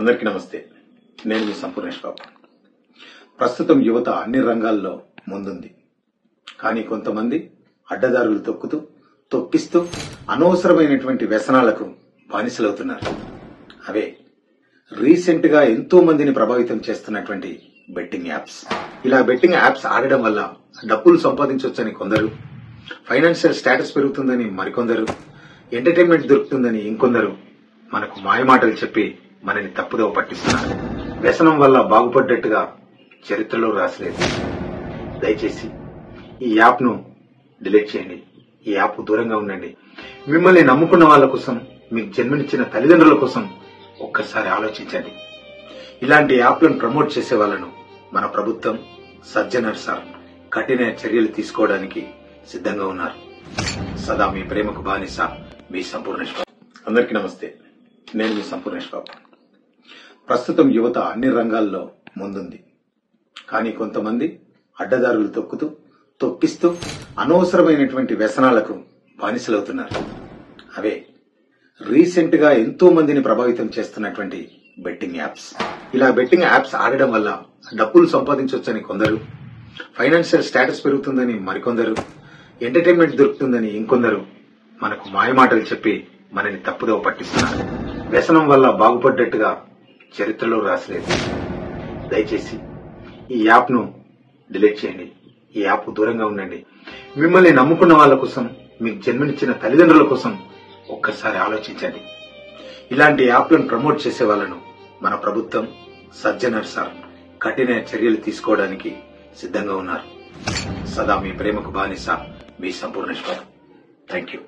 అందరికీ నమస్తే. నేను మీ సంపూర్ణేష్ బాబు. ప్రస్తుతం యువత అన్ని రంగాల్లో ముందుంది. కానీ కొంతమంది అడ్డదారులు తొక్కిస్తూ అనవసరమైనటువంటి వ్యసనాలకు బానిసలవుతున్నారు. అవే రీసెంట్ గా ఎంతో మందిని ప్రభావితం చేస్తున్నటువంటి బెట్టింగ్ యాప్స్. ఇలా బెట్టింగ్ యాప్స్ ఆడడం వల్ల డబ్బులు సంపాదించవచ్చని కొందరు, ఫైనాన్షియల్ స్టేటస్ పెరుగుతుందని మరికొందరు, ఎంటర్టైన్మెంట్ దొరుకుతుందని ఇంకొందరు మనకు మాయమాటలు చెప్పి మనని తప్పుదోవ పట్టిస్తున్నారు. వ్యసనం వల్ల బాగుపడ్డట్టుగా చరిత్రలో రాసలేదు. దయచేసి ఈ యాప్ ను డిలీట్ చేయండి. ఈ యాప్ దూరంగా ఉండండి. మిమ్మల్ని నమ్ముకున్న వాళ్ళ కోసం, మీకు జన్మనిచ్చిన తల్లిదండ్రుల కోసం ఒక్కసారి ఆలోచించండి. ఇలాంటి యాప్లను ప్రమోట్ చేసే వాళ్ళను మన ప్రభుత్వం, సజ్జనర్ సార్ కఠిన చర్యలు తీసుకోవడానికి సిద్ధంగా ఉన్నారు. సదా మీ ప్రేమకు బానిస మీ సంపూర్ణేష్ బాబు. అందరికీ నమస్తే. నేను మీ సంపూర్ణేష్ బాబు. ప్రస్తుతం యువత అన్ని రంగాల్లో ముందుంది. కానీ కొంతమంది అడ్డదారులు తొక్కిస్తూ అనవసరమైనటువంటి వ్యసనాలకు బానిసలవుతున్నారు. అవే రీసెంట్ గా ఎంతో మందిని ప్రభావితం చేస్తున్నటువంటి బెట్టింగ్ యాప్స్. ఇలా బెట్టింగ్ యాప్స్ ఆడడం వల్ల డబ్బులు సంపాదించవచ్చని కొందరు, ఫైనాన్షియల్ స్టేటస్ పెరుగుతుందని మరికొందరు, ఎంటర్టైన్మెంట్ దొరుకుతుందని ఇంకొందరు మనకు మాయమాటలు చెప్పి మనని తప్పుదోవ పట్టిస్తున్నారు. వ్యసనం వల్ల బాగుపడ్డట్టుగా చరిత్రలో రాసలేదు. దయచేసి ఈ యాప్ ను డిలీట్ చేయండి. ఈ యాప్ దూరంగా ఉండండి. మిమ్మల్ని నమ్ముకున్న వాళ్ళ కోసం, మీకు జన్మనిచ్చిన తల్లిదండ్రుల కోసం ఒక్కసారి ఆలోచించండి. ఇలాంటి యాప్లను ప్రమోట్ చేసే వాళ్ళను మన ప్రభుత్వం, సజ్జనర్ సార్ కఠిన చర్యలు తీసుకోవడానికి సిద్ధంగా ఉన్నారు. సదా మీ ప్రేమకు బానిస మీ సంపూర్ణేష్ బాబు. Thank you.